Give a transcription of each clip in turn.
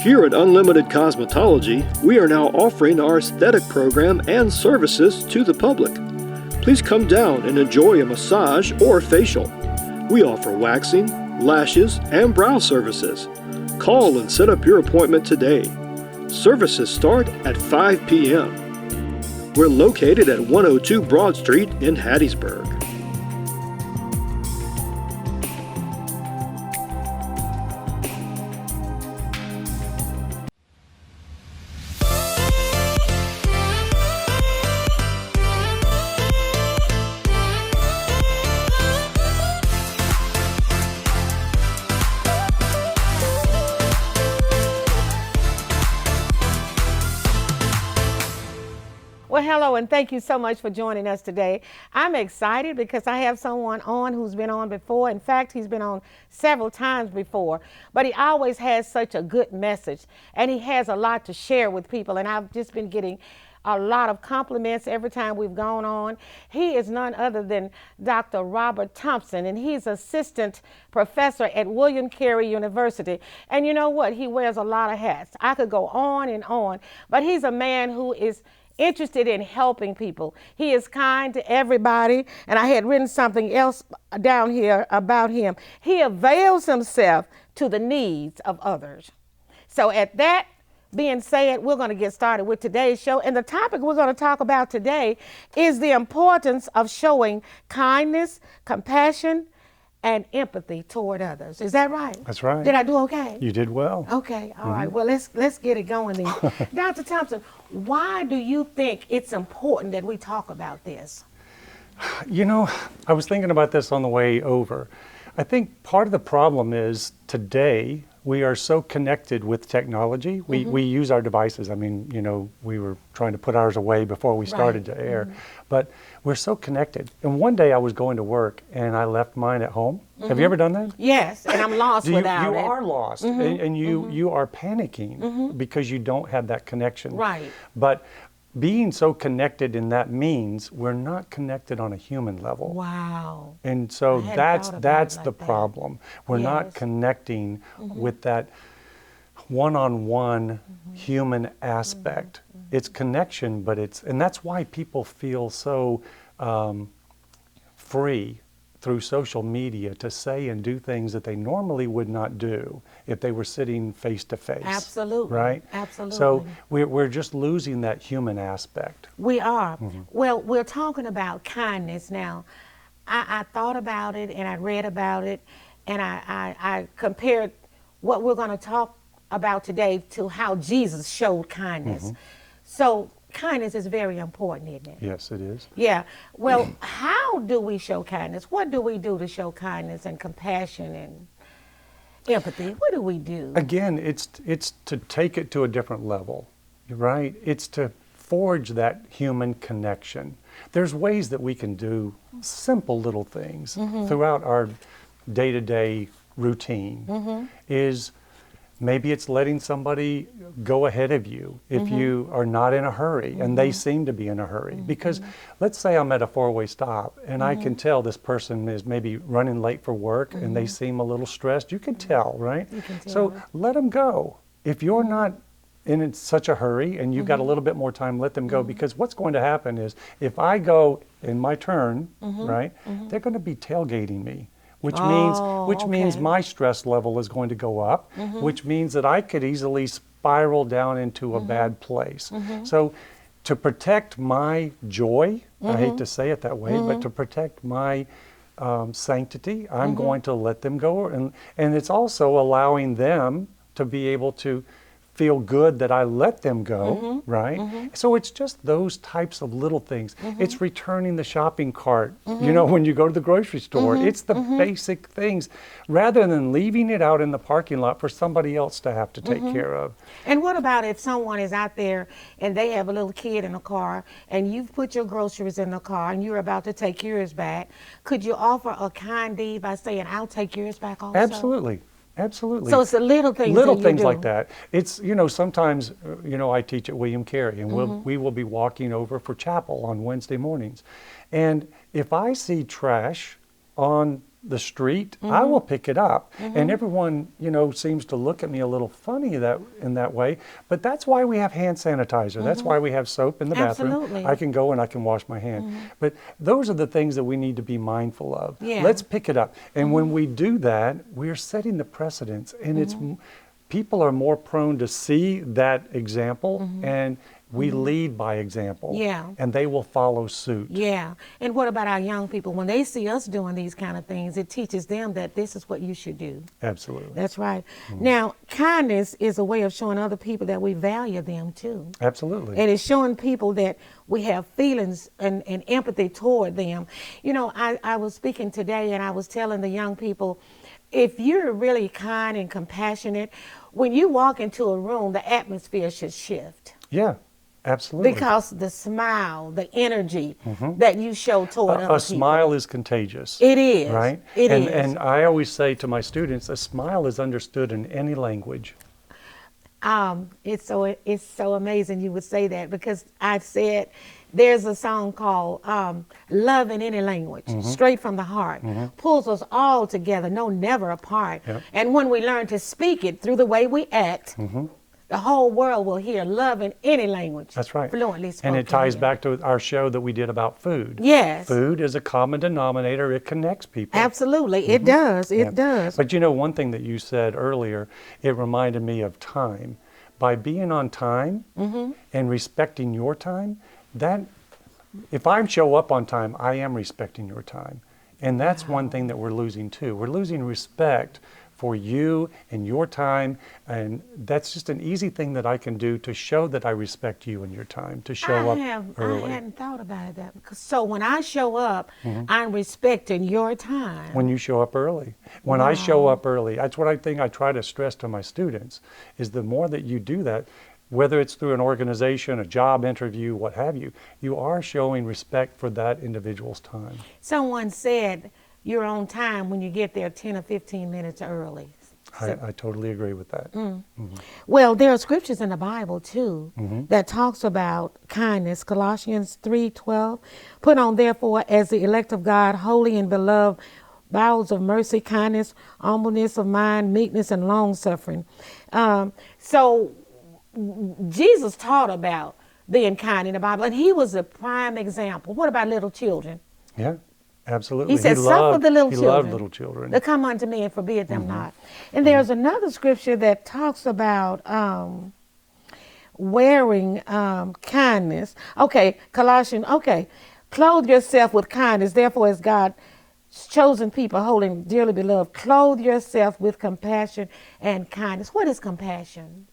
Here at Unlimited Cosmetology, we are now offering our aesthetic program and services to the public. Please come down and enjoy a massage or facial. We offer waxing, lashes, and brow services. Call and set up your appointment today. Services start at 5 p.m. We're located at 102 Broad Street in Hattiesburg. Well, hello, and thank you so much for joining us today. I'm excited because I have someone on who's been on before. In fact, he's been on several times before, but he always has such a good message, and he has a lot to share with people, and I've just been getting a lot of compliments every time we've gone on. He is none other than Dr. Robert Thompson, and he's assistant professor at William Carey University. And you know what? He wears a lot of hats. I could go on and on, but he's a man who is interested in helping people. He is kind to everybody, and I had written something else down here about him. He avails himself to the needs of others. So at that being said, we're going to get started with today's show, and the topic we're going to talk about today is the importance of showing kindness, compassion, and empathy toward others. Is that right? That's right. Did I do okay? You did well. Okay, all right. Well, let's get it going then. Dr. Thompson, why do you think it's important that we talk about this? You know, I was thinking about this on the way over. I think part of the problem is today we are so connected with technology. We use our devices. I mean, you know, we were trying to put ours away before we started to air, but we're so connected. And one day I was going to work and I left mine at home. Have you ever done that? Yes, and I'm lost without it. You are lost, and you are panicking because you don't have that connection. Right. But being so connected in that means we're not connected on a human level. Wow. And so that's the problem. We're not connecting with that one-on-one human aspect. It's connection, but and that's why people feel so free through social media to say and do things that they normally would not do if they were sitting face to face. Absolutely. Right? Absolutely. So we're just losing that human aspect. We are. Well, we're talking about kindness now. I thought about it and I read about it, and I compared what we're going to talk about today to how Jesus showed kindness. So kindness is very important, isn't it? Yes, it is. Yeah. Well, how do we show kindness? What do we do to show kindness and compassion and empathy? What do we do? Again, it's to take it to a different level, right? It's to forge that human connection. There's ways that we can do simple little things throughout our day-to-day routine. Is maybe it's letting somebody go ahead of you if you are not in a hurry and they seem to be in a hurry. Because let's say I'm at a four-way stop and I can tell this person is maybe running late for work and they seem a little stressed. You can tell, right? You can tell. So let them go. If you're not in such a hurry and you've got a little bit more time, let them go. Because what's going to happen is if I go in my turn, right, they're going to be tailgating me. Which means my stress level is going to go up, which means that I could easily spiral down into a bad place. So to protect my joy, I hate to say it that way, but to protect my sanctity, I'm going to let them go. And it's also allowing them to be able to feel good that I let them go, right? So it's just those types of little things. It's returning the shopping cart, you know, when you go to the grocery store. It's the basic things, rather than leaving it out in the parking lot for somebody else to have to take care of. And what about if someone is out there and they have a little kid in a car and you've put your groceries in the car and you're about to take yours back? Could you offer a kind deed by saying, I'll take yours back also? Absolutely. Absolutely. So it's the little things. Little that you things do. like that. It's, you know, sometimes, you know, I teach at William Carey, and we will be walking over for chapel on Wednesday mornings. And if I see trash on the street, I will pick it up. And everyone, seems to look at me a little funny in that way. But that's why we have hand sanitizer. That's why we have soap in the bathroom. Absolutely. I can go and I can wash my hand. But those are the things that we need to be mindful of. Yeah. Let's pick it up. And when we do that, we're setting the precedence. And it's people are more prone to see that example, and we lead by example. Yeah. And they will follow suit. Yeah. And what about our young people? When they see us doing these kind of things, it teaches them that this is what you should do. Absolutely. That's right. Now, kindness is a way of showing other people that we value them too. Absolutely. And it's showing people that we have feelings and empathy toward them. I was speaking today and I was telling the young people, if you're really kind and compassionate, when you walk into a room, the atmosphere should shift. Yeah. Absolutely. Because the smile, the energy that you show toward other people. A smile is contagious. It is. Right? It is. And I always say to my students, a smile is understood in any language. It's so amazing you would say that, because I said there's a song called Love in Any Language, straight from the heart, pulls us all together, no, never apart. Yep. And when we learn to speak it through the way we act, the whole world will hear love in any language. That's right. Fluently spoken. And it ties here. back to our show that we did about food. Yes. Food is a common denominator. It connects people. Absolutely. It does. It Yeah. does. But one thing that you said earlier, it reminded me of time. By being on time and respecting your time, that if I show up on time, I am respecting your time. And that's one thing that we're losing too. We're losing respect for you and your time, and that's just an easy thing that I can do to show that I respect you and your time, to show up early. I hadn't thought about it that. So when I show up, I'm respecting your time. When you show up early. When I show up early, that's what I think I try to stress to my students, is the more that you do that, whether it's through an organization, a job interview, what have you, you are showing respect for that individual's time. Someone said you're on time when you get there 10 or 15 minutes early. I totally agree with that. Well, there are scriptures in the Bible too that talks about kindness. Colossians 3:12, put on therefore as the elect of God, holy and beloved, bowels of mercy, kindness, humbleness of mind, meekness, and long suffering. So Jesus taught about being kind in the Bible, and he was a prime example. What about little children? Yeah. Absolutely. He said, suffer the little he children. loved little children. To come unto me and forbid them not. And there's another scripture that talks about wearing kindness. Okay, Colossians, clothe yourself with kindness. Therefore, as God's chosen people, holy and dearly beloved, clothe yourself with compassion and kindness. What is compassion?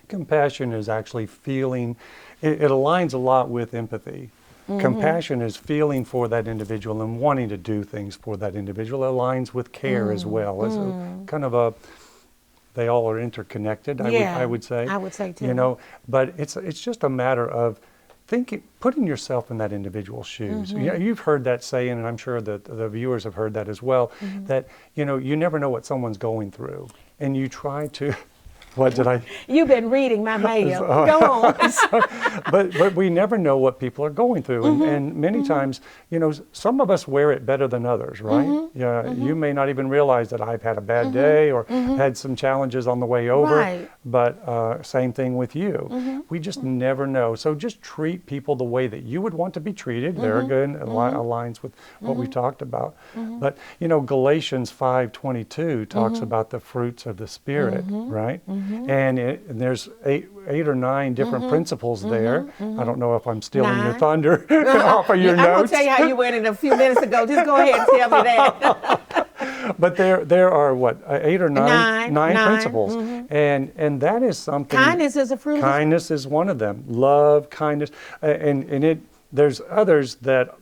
Compassion is actually feeling, it aligns a lot with empathy. Compassion is feeling for that individual and wanting to do things for that individual. It aligns with care as well. It's kind of they all are interconnected, I would say. I would say too. But it's just a matter of putting yourself in that individual's shoes. You've heard that saying, and I'm sure that the viewers have heard that as well, that, you never know what someone's going through. And you try to... What did I? You've been reading my mail. Go on. But we never know what people are going through, and many times, some of us wear it better than others, right? You may not even realize that I've had a bad day or had some challenges on the way over. Right. But same thing with you. We just never know. So just treat people the way that you would want to be treated. Very good. Aligns with what we talked about. But Galatians 5:22 talks about the fruits of the Spirit, right? And there's eight or nine different principles there. I don't know if I'm stealing your thunder off of your notes. I'm going to tell you how you went in a few minutes ago. Just go ahead and tell me that. But there are, what, 8 or 9 principles. And that is something. Kindness is a fruit. Kindness is one of them. Love, kindness. And there's others that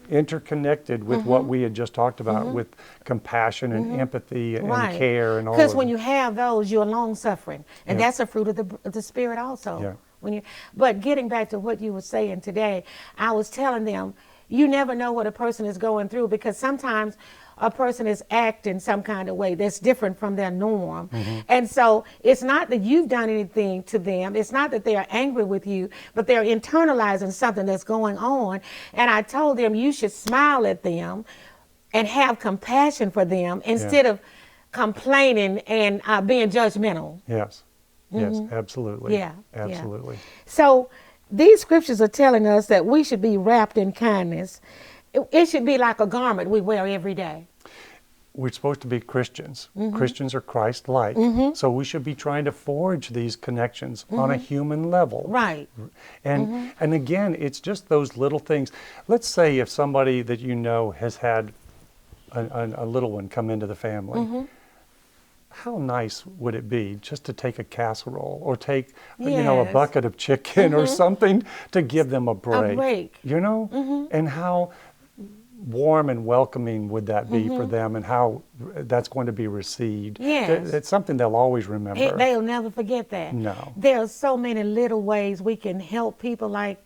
interconnected with what we had just talked about, with compassion and empathy and care and all of that. Because when you have those, you're long suffering, and that's a fruit of the Spirit also. Yeah. But getting back to what you were saying today, I was telling them, you never know what a person is going through, because sometimes a person is acting some kind of way that's different from their norm. And so it's not that you've done anything to them. It's not that they are angry with you, but they're internalizing something that's going on. And I told them you should smile at them and have compassion for them instead of complaining and being judgmental. Yes. Yes, absolutely. Yeah. Absolutely. Yeah. So these scriptures are telling us that we should be wrapped in kindness. It should be like a garment we wear every day. We're supposed to be Christians. Christians are Christ-like. So we should be trying to forge these connections on a human level. Right. And again, it's just those little things. Let's say if somebody that you know has had a little one come into the family. How nice would it be just to take a casserole or take a bucket of chicken or something to give them a break. You know? And how warm and welcoming would that be for them, and how that's going to be received. Yes. It's something they'll always remember. They'll never forget that. No. There are so many little ways we can help people. Like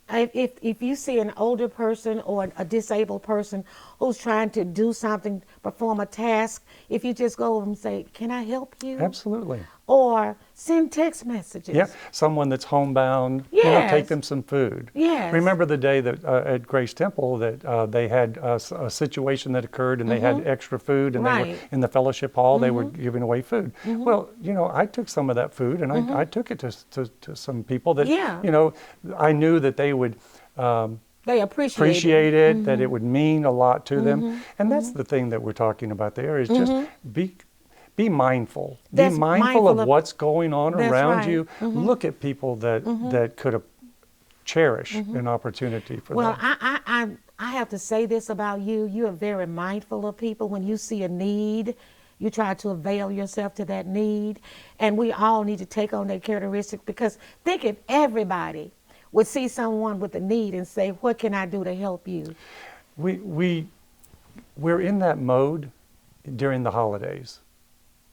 if you see an older person or a disabled person who's trying to do something, perform a task, if you just go over and say, "Can I help you?" Absolutely. Or send text messages. Yeah, someone that's homebound, Yes. take them some food. Yes. Remember the day that at Grace Temple that they had a situation that occurred and they had extra food and they were Right. in the fellowship hall, they were giving away food. Well, I took some of that food and I took it to some people that, I knew that they would They appreciate it, that it would mean a lot to them. And that's the thing that we're talking about there is just be mindful. That's be mindful of what's going on That's around right. you. Look at people that could cherish an opportunity for Well, that. I have to say this about you. You are very mindful of people. When you see a need, you try to avail yourself to that need. And we all need to take on that characteristic, because think if everybody would see someone with a need and say, "What can I do to help you?" We're in that mode during the holidays.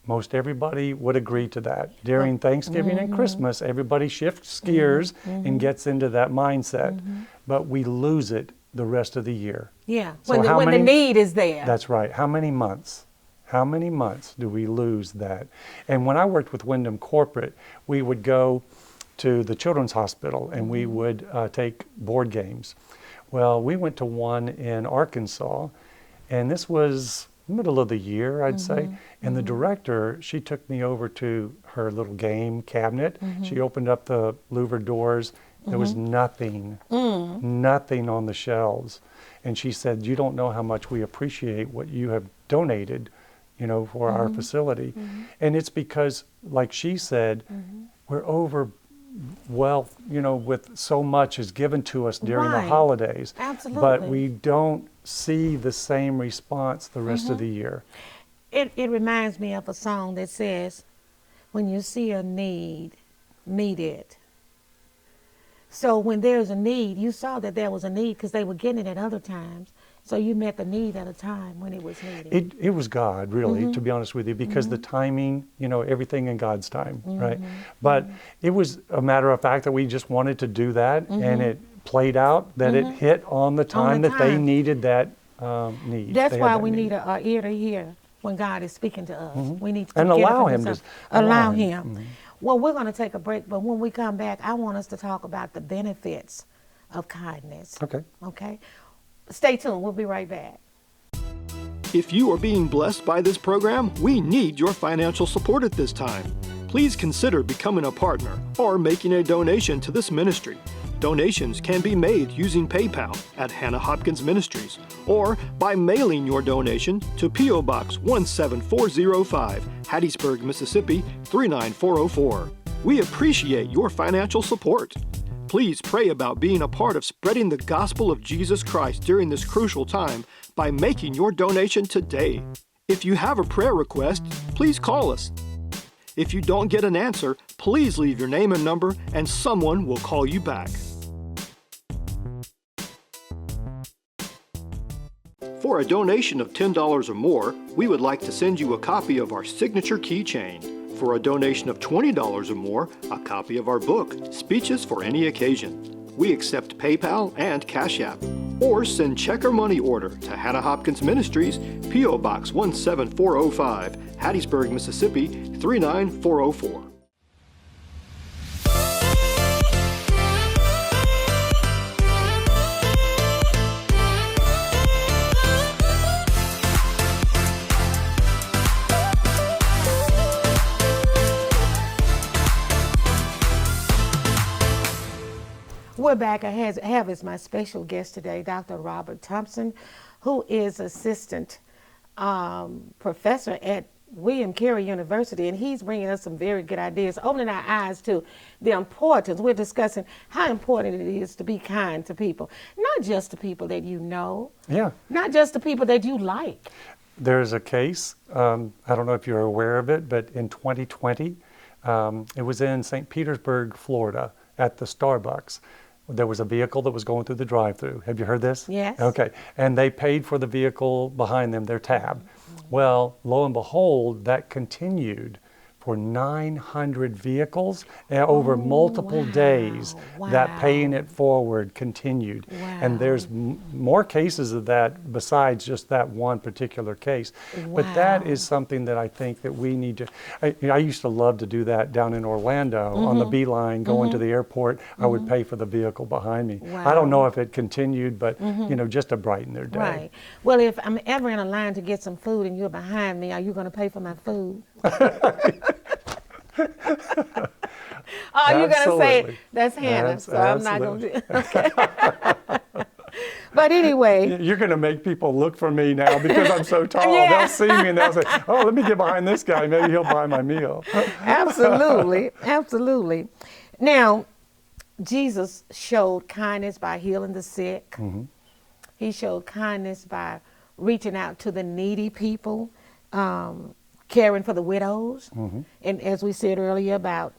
Most everybody would agree to that. During Thanksgiving and Christmas, everybody shifts gears and gets into that mindset. But we lose it the rest of the year. Yeah, So when the need is there. That's right. How many months? How many months do we lose that? And when I worked with Wyndham Corporate, we would go to the Children's Hospital and we would take board games. Well, we went to one in Arkansas, and this was middle of the year, I'd say. And the director, she took me over to her little game cabinet. She opened up the louver doors. There was nothing on the shelves. And she said, "You don't know how much we appreciate what you have donated, for our facility." And it's because, like she said, we're with so much is given to us during the Right. holidays. Absolutely. But we don't see the same response the rest of the year. It reminds me of a song that says, "When you see a need, meet it." So when there's a need, you saw that there was a need because they were getting it at other times. So you met the need at a time when it was needed. It was God, really, to be honest with you, because the timing, everything in God's time, right? But it was a matter of fact that we just wanted to do that, and it played out that it hit on the time that they needed that need. That's They had why that we need. need an ear to hear when God is speaking to us. We need to And get it allow from him to himself. allow Allow him. him. Well, we're going to take a break, but when we come back, I want us to talk about the benefits of kindness. Okay. Okay? Stay tuned. We'll be right back. If you are being blessed by this program, we need your financial support at this time. Please consider becoming a partner or making a donation to this ministry. Donations can be made using PayPal at Hannah Hopkins Ministries or by mailing your donation to P.O. Box 17405, Hattiesburg, Mississippi 39404. We appreciate your financial support. Please pray about being a part of spreading the gospel of Jesus Christ during this crucial time by making your donation today. If you have a prayer request, please call us. If you don't get an answer, please leave your name and number and someone will call you back. For a donation of $10 or more, we would like to send you a copy of our signature keychain. For a donation of $20 or more, a copy of our book, Speeches for Any Occasion. We accept PayPal and Cash App. Or send check or money order to Hannah Hopkins Ministries, P.O. Box 17405, Hattiesburg, Mississippi 39404. We're back. I have as my special guest today Dr. Robert Thompson, who is assistant professor at William Carey University, and he's bringing us some very good ideas, opening our eyes to the importance. We're discussing how important it is to be kind to people, not just to people that you know, not just to people that you like. There's a case, I don't know if you're aware of it, but in 2020, it was in St. Petersburg, Florida, at the Starbucks. There was a vehicle that was going through the drive-through. Have you heard this? Yes. Okay. And they paid for the vehicle behind them, their tab. Well, lo and behold, that continued for 900 vehicles over multiple days. That paying it forward continued. And there's more cases of that besides just that one particular case. But that is something that I think that we need to, I used to love to do that down in Orlando on the Beeline going to the airport. I would pay for the vehicle behind me. I don't know if it continued, but you know, just to brighten their day. Right. Well, if I'm ever in a line to get some food and you're behind me, are you going to pay for my food? Oh, you're going to say, that's Hannah, so I'm not going to do okay. But anyway. You're going to make people look for me now because I'm so tall. They'll see me and they'll say, oh, let me get behind this guy. Maybe he'll buy my meal. Absolutely. Absolutely. Now, Jesus showed kindness by healing the sick. He showed kindness by reaching out to the needy people, caring for the widows, and as we said earlier about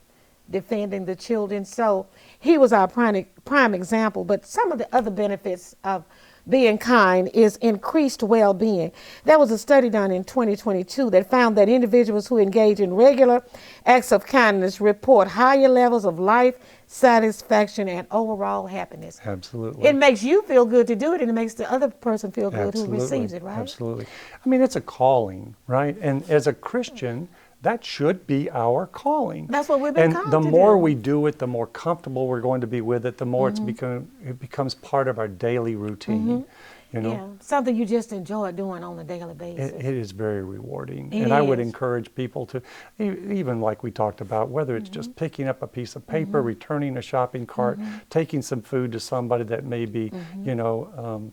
defending the children. So he was our prime example, but some of the other benefits of being kind is increased well-being. There was a study done in 2022 that found that individuals who engage in regular acts of kindness report higher levels of life satisfaction and overall happiness. Absolutely. It makes you feel good to do it, and it makes the other person feel good who receives it, right? Absolutely. I mean, it's a calling, right? And as a Christian, that should be our calling. That's what we've been called to do. And the more we do it, the more comfortable we're going to be with it, the more it becomes part of our daily routine. You know? Yeah, something you just enjoy doing on a daily basis. It is very rewarding. And I would encourage people to, even like we talked about, whether it's just picking up a piece of paper, returning a shopping cart, taking some food to somebody that may be, you know,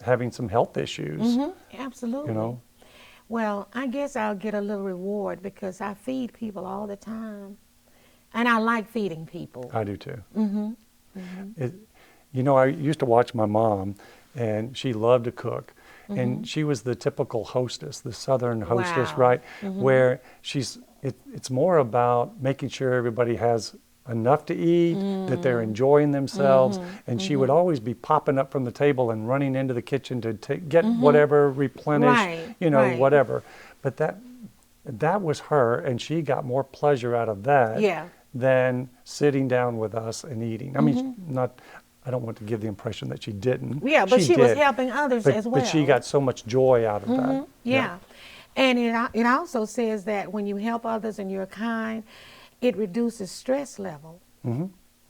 having some health issues. Absolutely. You know? Well, I guess I'll get a little reward because I feed people all the time. And I like feeding people. I do too. You know, I used to watch my mom, and she loved to cook. And she was the typical hostess, the Southern hostess, right? Where it's more about making sure everybody has enough to eat, that they're enjoying themselves. And she would always be popping up from the table and running into the kitchen to get whatever replenished, you know, whatever. But that was her, and she got more pleasure out of that than sitting down with us and eating. I mean, I don't want to give the impression that she didn't. Yeah, but she was helping others as well. But she got so much joy out of that. Yeah. And it also says that when you help others and you're kind, it reduces stress level.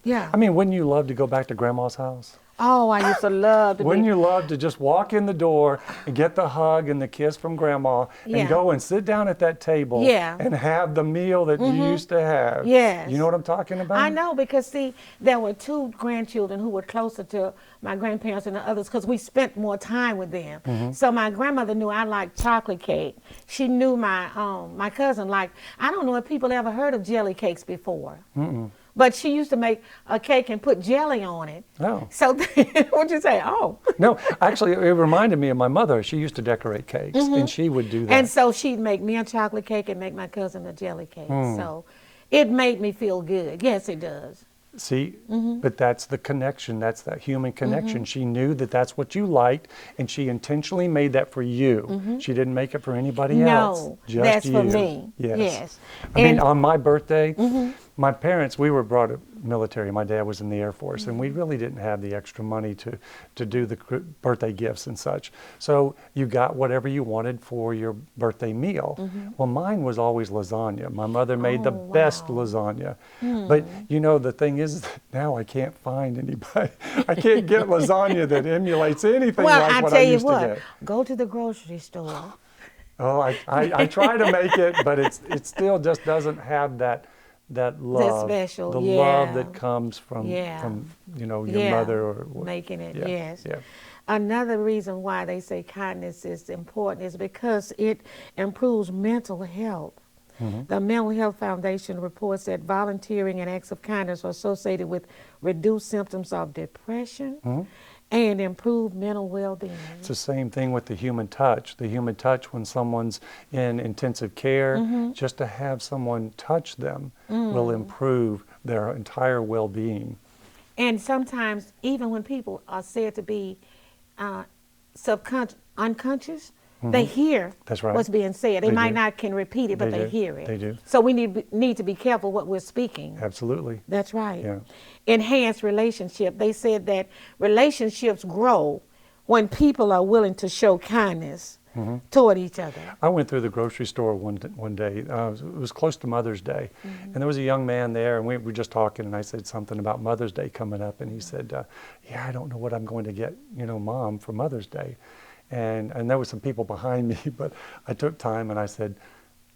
Yeah. I mean, wouldn't you love to go back to Grandma's house? Oh, I used to love to Wouldn't you love to just walk in the door and get the hug and the kiss from Grandma and go and sit down at that table and have the meal that you used to have? Yes. You know what I'm talking about? I know, because see, there were two grandchildren who were closer to my grandparents than the others because we spent more time with them. So my grandmother knew I liked chocolate cake. She knew my cousin liked, I don't know if people ever heard of jelly cakes before. But she used to make a cake and put jelly on it. Oh. So what'd you say? Oh. No, actually, it reminded me of my mother. She used to decorate cakes, and she would do that. And so she'd make me a chocolate cake and make my cousin a jelly cake. So it made me feel good. Yes, it does. See, but that's the connection. That's that human connection. She knew that that's what you liked, and she intentionally made that for you. She didn't make it for anybody else. No, just that's you. for me. Yes. I mean, on my birthday, my parents, we were brought up military. My dad was in the Air Force, and we really didn't have the extra money to do the birthday gifts and such. So you got whatever you wanted for your birthday meal. Well, mine was always lasagna. My mother made the best lasagna. But you know, the thing is that now I can't find anybody. I can't get lasagna that emulates anything like what I used to get. Go to the grocery store. Oh, I try to make it, but it still just doesn't have that love, special, the yeah. love that comes from Yeah. from your Yeah. mother or Making it, yeah, yes. yeah. Another reason why they say kindness is important is because it improves mental health. The Mental Health Foundation reports that volunteering and acts of kindness are associated with reduced symptoms of depression and improved mental well-being. It's the same thing with the human touch. The human touch when someone's in intensive care, just to have someone touch them will improve their entire well-being. And sometimes, even when people are said to be unconscious, they hear That's right. what's being said. They They might do. not can repeat it, but They they do. hear it. They do. So we need to be careful what we're speaking. Absolutely. That's right. Yeah. Enhanced relationship. They said that relationships grow when people are willing to show kindness toward each other. I went through the grocery store one day. It was close to Mother's Day, and there was a young man there, and we were just talking, and I said something about Mother's Day coming up, and he said, "Yeah, I don't know what I'm going to get, Mom, for Mother's Day." And there were some people behind me, but I took time and I said,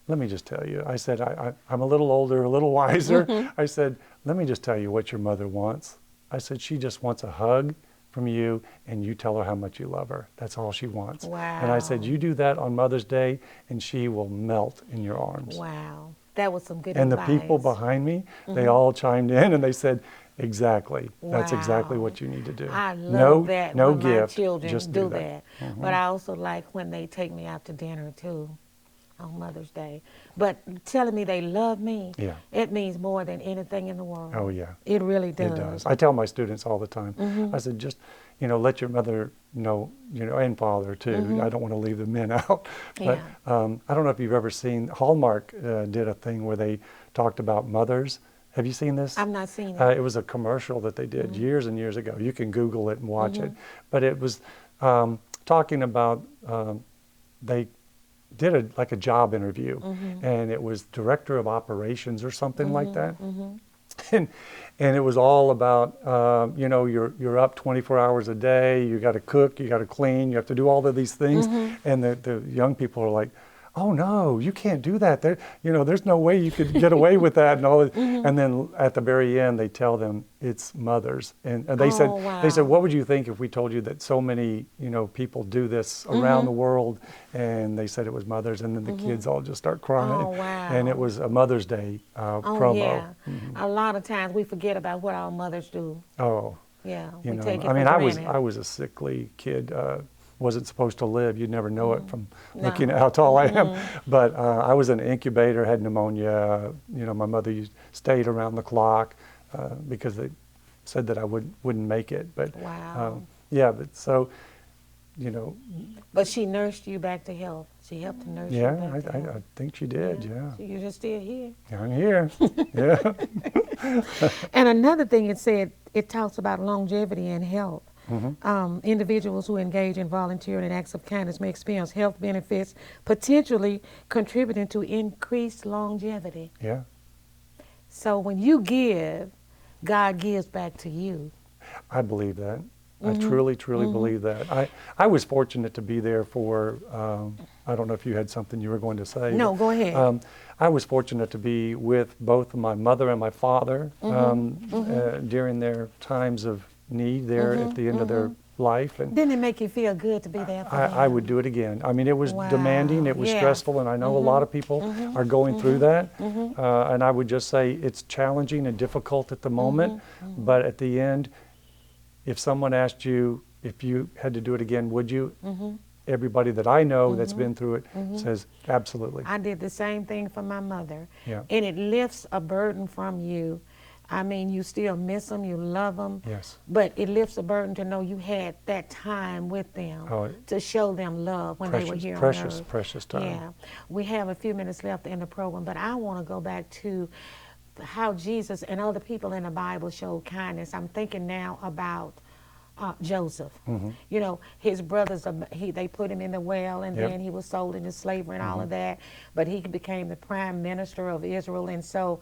"Let me just tell you." I said, I'm a little older, a little wiser. I said, "Let me just tell you what your mother wants." I said, "She just wants a hug from you, and you tell her how much you love her. That's all she wants." Wow. And I said, "You do that on Mother's Day, and she will melt in your arms." Wow. That was some good And advice. the people behind me, they all chimed in, and they said, "Exactly. That's Wow. exactly what you need to do." I love that no when gift, my children just do that. But I also like when they take me out to dinner too on Mother's Day. But telling me they love me, Yeah. it means more than anything in the world. Oh, yeah. It really does. It does. I tell my students all the time. I said, just let your mother know, and father too. I don't want to leave the men out. But I don't know if you've ever seen Hallmark did a thing where they talked about mothers. Have you seen this? I've not seen it. It was a commercial that they did years and years ago. You can Google it and watch it. But it was talking about they did like a job interview, and it was director of operations or something like that. And it was all about you're up 24 hours a day. You got to cook, you got to clean, you have to do all of these things. And the young people are like, "Oh no, you can't do that. There's no way you could get away with that." And all that. And then at the very end, they tell them it's mothers, and they said, wow. "What would you think if we told you that so many people do this around the world?" And they said it was mothers, and then the kids all just start crying. Oh, wow. And it was a Mother's Day promo. Yeah. A lot of times we forget about what our mothers do. Oh, Yeah, you we know, take it I mean, for I granted. was a sickly kid. Wasn't supposed to live. You'd never know it from No. looking at how tall I am. But I was in an incubator, had pneumonia. My mother stayed around the clock because they said that I wouldn't make it. But Wow. yeah, but so, But she nursed you back to health. She helped to nurse you yeah, back to health. I think she did. Yeah, So you're just still here. I'm here. Yeah. And another thing it said, it talks about longevity and health. Individuals who engage in volunteering and acts of kindness may experience health benefits, potentially contributing to increased longevity. Yeah. So when you give, God gives back to you. I believe that. I truly believe that. I was fortunate to be there for, I don't know if you had something you were going to say. No, go ahead. I was fortunate to be with both my mother and my father during their times of need there at the end of their life. And Didn't it make you feel good to be there for them? I would do it again. I mean, it was Wow. demanding, it was Yeah. stressful, and I know a lot of people are going through that. And I would just say it's challenging and difficult at the moment, but at the end, if someone asked you if you had to do it again, would you? Everybody that I know that's been through it says absolutely. I did the same thing for my mother. Yeah. And it lifts a burden from you. I mean, you still miss them, you love them. Yes. But it lifts a burden to know you had that time with them Oh, to show them love when they were here on earth. Precious time. Yeah. We have a few minutes left in the program, but I want to go back to how Jesus and other people in the Bible showed kindness. I'm thinking now about Joseph. His brothers, they put him in the well, and Yep. then he was sold into slavery and all of that. But he became the prime minister of Israel, and so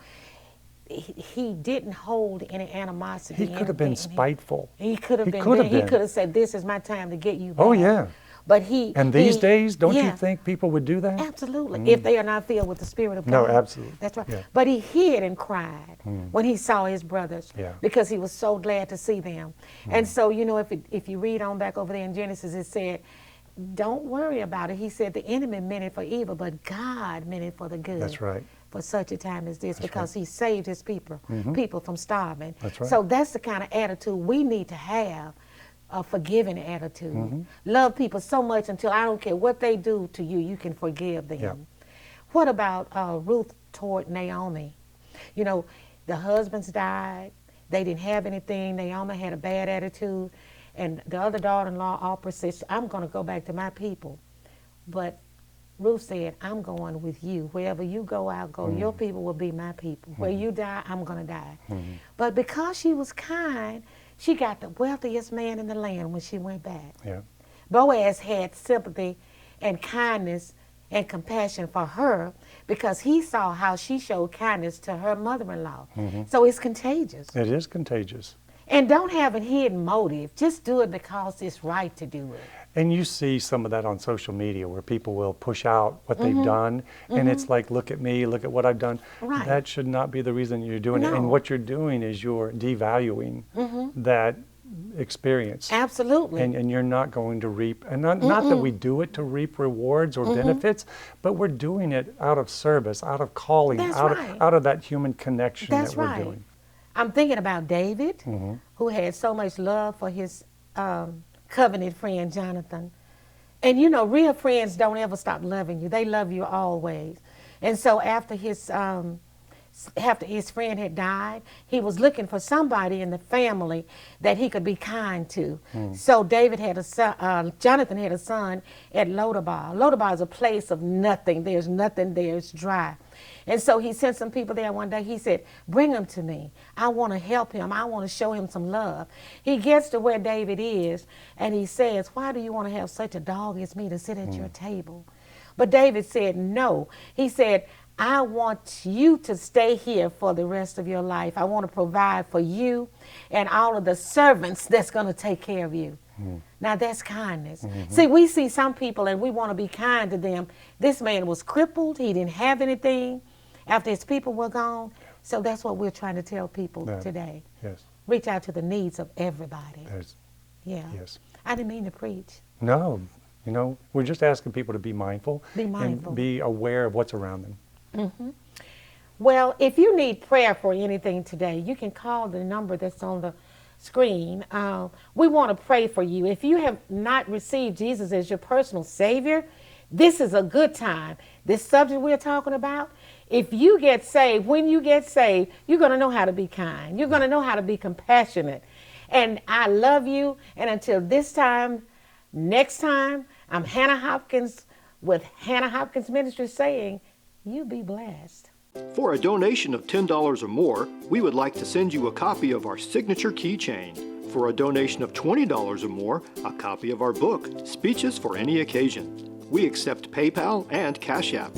he didn't hold any animosity. He could have been spiteful. He could have He been. could have He been. could have said, "This is my time to get you back." Oh, yeah. But he And these days, don't you yeah. think people would do that? Absolutely, if they are not filled with the Spirit of No, God. absolutely. That's right. Yeah. But he hid and cried when he saw his brothers Yeah. because he was so glad to see them. And so, you know, if you read on back over there in Genesis, it said, don't worry about it. He said the enemy meant it for evil, but God meant it for the good. That's right. For such a time as this, That's because right. he saved his people from starving. That's right. So that's the kind of attitude we need to have, a forgiving attitude. Mm-hmm. Love people so much until I don't care what they do to you, you can forgive them. Yeah. What about Ruth toward Naomi? You know, the husbands died. They didn't have anything. Naomi had a bad attitude. And the other daughter-in-law all persisted, I'm going to go back to my people. But Ruth said, I'm going with you. Wherever you go, I'll go. Your people will be my people. Where you die, I'm going to die. But because she was kind, she got the wealthiest man in the land when she went back. Yeah. Boaz had sympathy and kindness and compassion for her because he saw how she showed kindness to her mother-in-law. So it's contagious. It is contagious. And don't have a hidden motive. Just do it because it's right to do it. And you see some of that on social media where people will push out what they've done, and it's like, look at me, look at what I've done. Right. That should not be the reason you're doing it. No. And what you're doing is you're devaluing that experience. Absolutely. And you're not going to reap, and not that we do it to reap rewards or benefits, but we're doing it out of service, out of calling, That's out, right. out of that human connection That's that we're right. doing. I'm thinking about David, who had so much love for his covenant friend Jonathan. And you know, real friends don't ever stop loving you. They love you always. And so after his friend had died, he was looking for somebody in the family that he could be kind to. So David had a son, Jonathan had a son at Lodabar. Lodabar is a place of nothing. There's nothing there. It's dry. And so he sent some people there one day. He said, bring him to me. I want to help him. I want to show him some love. He gets to where David is, and he says, why do you want to have such a dog as me to sit at your table? But David said, no. He said, I want you to stay here for the rest of your life. I want to provide for you and all of the servants that's going to take care of you. Now that's kindness. See, we see some people and we want to be kind to them. This man was crippled. He didn't have anything after his people were gone. So that's what we're trying to tell people today. Yes. Reach out to the needs of everybody. Yeah. Yes. I didn't mean to preach. No, you know, we're just asking people to be mindful. Be mindful. And be aware of what's around them. Well, if you need prayer for anything today, you can call the number that's on the screen. We want to pray for you. If you have not received Jesus as your personal Savior, this is a good time. This subject we're talking about, if you get saved, when you get saved, you're going to know how to be kind. You're going to know how to be compassionate. And I love you. And until this time, next time, I'm Hannah Hopkins with Hannah Hopkins Ministries saying, you be blessed. For a donation of $10 or more, we would like to send you a copy of our signature keychain. For a donation of $20 or more, a copy of our book, Speeches for Any Occasion. We accept PayPal and Cash App.